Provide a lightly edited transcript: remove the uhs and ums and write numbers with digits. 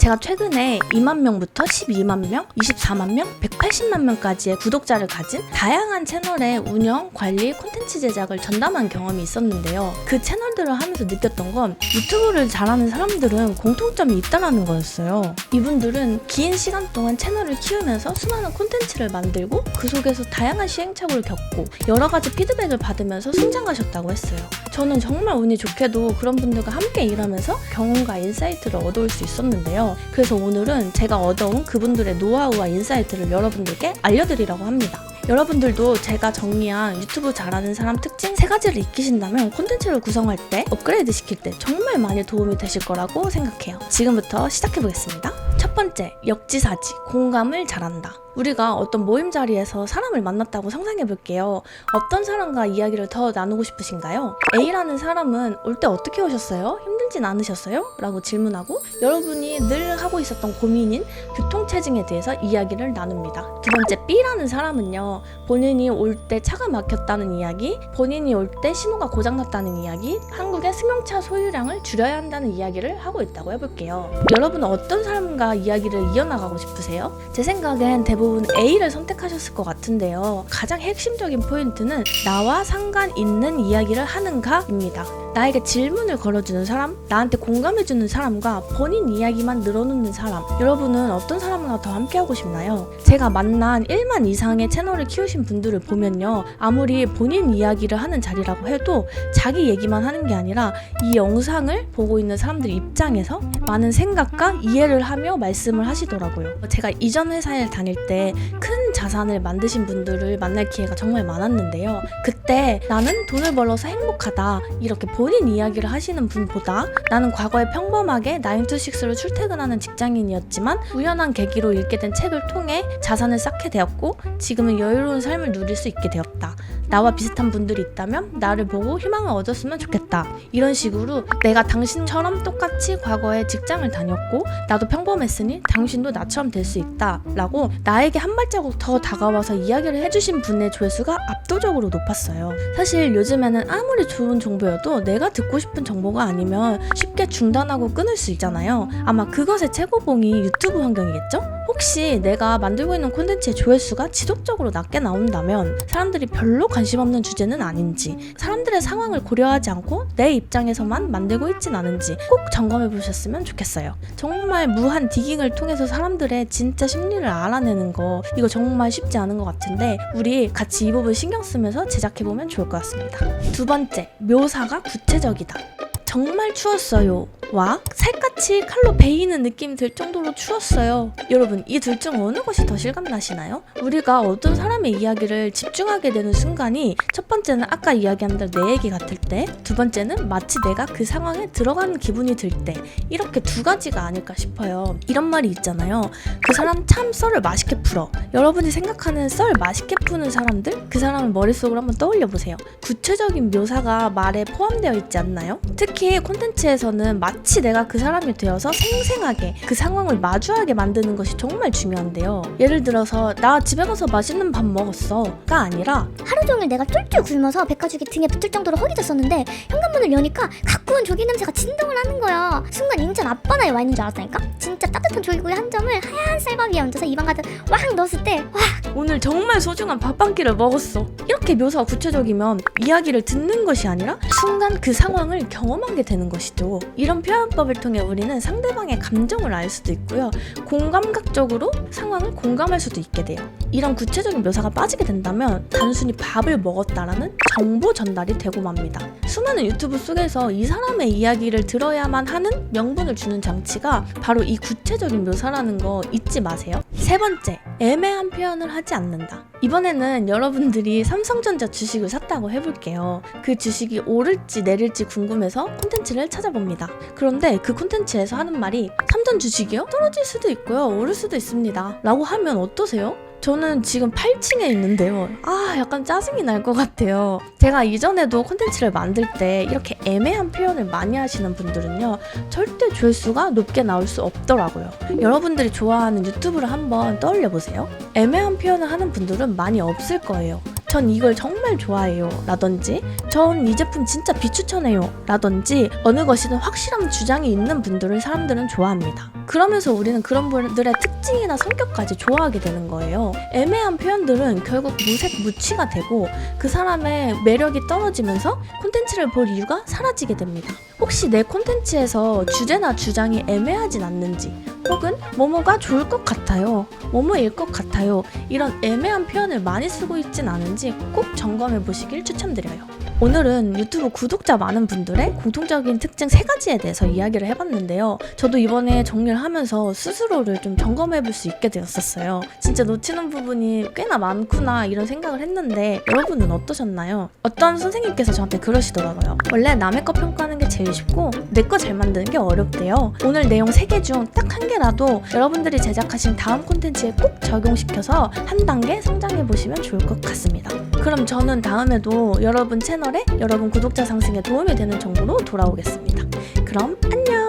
제가 최근에 2만 명부터 12만 명, 24만 명, 180만 명까지의 구독자를 가진 다양한 채널의 운영, 관리, 콘텐츠 제작을 전담한 경험이 있었는데요. 그 채널들을 하면서 느꼈던 건 유튜브를 잘하는 사람들은 공통점이 있다는 거였어요. 이분들은 긴 시간 동안 채널을 키우면서 수많은 콘텐츠를 만들고 그 속에서 다양한 시행착오를 겪고 여러 가지 피드백을 받으면서 성장하셨다고 했어요. 저는 정말 운이 좋게도 그런 분들과 함께 일하면서 경험과 인사이트를 얻어올 수 있었는데요. 그래서 오늘은 제가 얻어온 그분들의 노하우와 인사이트를 여러분들께 알려드리려고 합니다. 여러분들도 제가 정리한 유튜브 잘하는 사람 특징 3가지를 익히신다면 콘텐츠를 구성할 때, 업그레이드 시킬 때 정말 많이 도움이 되실 거라고 생각해요. 지금부터 시작해보겠습니다. 첫 번째, 역지사지, 공감을 잘한다. 우리가 어떤 모임 자리에서 사람을 만났다고 상상해볼게요. 어떤 사람과 이야기를 더 나누고 싶으신가요? A라는 사람은 올 때 어떻게 오셨어요? 힘들진 않으셨어요? 라고 질문하고 여러분이 늘 하고 있었던 고민인 교통체증에 대해서 이야기를 나눕니다. 두 번째, B라는 사람은요. 본인이 올 때 차가 막혔다는 이야기, 본인이 올 때 신호가 고장났다는 이야기, 한국의 승용차 소유량을 줄여야 한다는 이야기를 하고 있다고 해볼게요. 여러분은 어떤 사람과 이야기를 이어나가고 싶으세요? 제 생각엔 대부분 A를 선택하셨을 것 같은데요. 가장 핵심적인 포인트는 나와 상관 있는 이야기를 하는가입니다. 나에게 질문을 걸어주는 사람, 나한테 공감해주는 사람과 본인 이야기만 늘어놓는 사람, 여러분은 어떤 사람과 더 함께하고 싶나요? 제가 만난 1만 이상의 채널을 키우신 분들을 보면요, 아무리 본인 이야기를 하는 자리라고 해도 자기 얘기만 하는 게 아니라 이 영상을 보고 있는 사람들 입장에서 많은 생각과 이해를 하며 말씀을 하시더라고요. 제가 이전 회사에 다닐 때 큰 자산을 만드신 분들을 만날 기회가 정말 많았는데요. 그때 나는 돈을 벌어서 행복하다 이렇게 본인 이야기를 하시는 분보다 나는 과거에 평범하게 9to6로 출퇴근하는 직장인이었지만 우연한 계기로 읽게 된 책을 통해 자산을 쌓게 되었고 지금은 여유로운 삶을 누릴 수 있게 되었다. 나와 비슷한 분들이 있다면 나를 보고 희망을 얻었으면 좋겠다. 이런 식으로 내가 당신처럼 똑같이 과거에 직장을 다녔고 나도 평범했으니 당신도 나처럼 될 수 있다 라고 나에게 한 발자국 더 다가와서 이야기를 해주신 분의 조회수가 압도적으로 높았어요. 사실 요즘에는 아무리 좋은 정보여도 내가 듣고 싶은 정보가 아니면 쉽게 중단하고 끊을 수 있잖아요. 아마 그것의 최고봉이 유튜브 환경이겠죠? 혹시 내가 만들고 있는 콘텐츠의 조회수가 지속적으로 낮게 나온다면 사람들이 별로 관심 없는 주제는 아닌지, 사람들의 상황을 고려하지 않고 내 입장에서만 만들고 있진 않은지 꼭 점검해 보셨으면 좋겠어요. 정말 무한 디깅을 통해서 사람들의 진짜 심리를 알아내는 거, 이거 정말 쉽지 않은 것 같은데 우리 같이 이 부분 신경 쓰면서 제작해보면 좋을 것 같습니다. 두 번째, 묘사가 구체적이다. 정말 추웠어요 와 살갗이 칼로 베이는 느낌이 들 정도로 추웠어요. 여러분, 이 둘 중 어느 것이 더 실감나시나요? 우리가 어떤 사람의 이야기를 집중하게 되는 순간이 첫 번째는 아까 이야기한 대로 내 얘기 같을 때, 두 번째는 마치 내가 그 상황에 들어가는 기분이 들 때, 이렇게 두 가지가 아닐까 싶어요. 이런 말이 있잖아요. 그 사람 참 썰을 맛있게 풀어. 여러분이 생각하는 썰 맛있게 푸는 사람들, 그 사람을 머릿속으로 한번 떠올려 보세요. 구체적인 묘사가 말에 포함되어 있지 않나요? 특히 콘텐츠에서는 마치 내가 그 사람이 되어서 생생하게 그 상황을 마주하게 만드는 것이 정말 중요한데요. 예를 들어서 나 집에 가서 맛있는 밥 먹었어가 아니라 하루 종일 내가 쫄쫄 굶어서 백가죽이 등에 붙을 정도로 허기졌었는데 현관문을 여니까 가꾸운 조기 냄새가 진동을 하는 거야. 순간 인천 앞바다에 와 있는 줄 알았다니까? 진짜 따뜻한 조기구이 한 점을 하얀 쌀밥 위에 얹어서 입안 가득 왕 넣었을 때 와, 오늘 정말 소중한 밥 한 끼를 먹었어. 이렇게 묘사가 구체적이면 이야기를 듣는 것이 아니라 순간 그 상황을 경험하게 되는 것이죠. 이런 표현법을 통해 우리는 상대방의 감정을 알 수도 있고요. 공감각적으로 상황을 공감할 수도 있게 돼요. 이런 구체적인 묘사가 빠지게 된다면 단순히 밥을 먹었다라는 정보 전달이 되고 맙니다. 수많은 유튜브 속에서 이 사람의 이야기를 들어야만 하는 명분을 주는 장치가 바로 이 구체적인 묘사라는 거 잊지 마세요. 세 번째, 애매한 표현을 하지 않는다. 이번에는 여러분들이 삼성전자 주식을 샀다고 해볼게요. 그 주식이 오를지 내릴지 궁금해서 콘텐츠를 찾아봅니다. 그런데 그 콘텐츠에서 하는 말이 삼전 주식이요? 떨어질 수도 있고요, 오를 수도 있습니다 라고 하면 어떠세요? 저는 지금 8층에 있는데요. 약간 짜증이 날 것 같아요. 제가 이전에도 콘텐츠를 만들 때 이렇게 애매한 표현을 많이 하시는 분들은요, 절대 조회수가 높게 나올 수 없더라고요. 여러분들이 좋아하는 유튜브를 한번 떠올려 보세요. 애매한 표현을 하는 분들은 많이 없을 거예요. 전 이걸 정말 좋아해요 라든지 전 이 제품 진짜 비추천해요 라든지 어느 것이든 확실한 주장이 있는 분들을 사람들은 좋아합니다. 그러면서 우리는 그런 분들의 특징이나 성격까지 좋아하게 되는 거예요. 애매한 표현들은 결국 무색무취가 되고 그 사람의 매력이 떨어지면서 콘텐츠를 볼 이유가 사라지게 됩니다. 혹시 내 콘텐츠에서 주제나 주장이 애매하진 않는지 혹은 뭐뭐가 좋을 것 같아요, 뭐뭐일 것 같아요 이런 애매한 표현을 많이 쓰고 있진 않은지 꼭 점검해 보시길 추천드려요. 오늘은 유튜브 구독자 많은 분들의 공통적인 특징 3가지에 대해서 이야기를 해봤는데요. 저도 이번에 정리를 하면서 스스로를 좀 점검해 볼 수 있게 되었었어요. 진짜 놓치는 부분이 꽤나 많구나 이런 생각을 했는데 여러분은 어떠셨나요? 어떤 선생님께서 저한테 그러시더라고요. 원래 남의 거 평가하는 게 제일 쉽고 내 거 잘 만드는 게 어렵대요. 오늘 내용 3개 중 딱 한 개라도 여러분들이 제작하신 다음 콘텐츠에 꼭 적용시켜서 한 단계 성장해 보시면 좋을 것 같습니다. 그럼 저는 다음에도 여러분 채널에 여러분 구독자 상승에 도움이 되는 정보로 돌아오겠습니다. 그럼 안녕!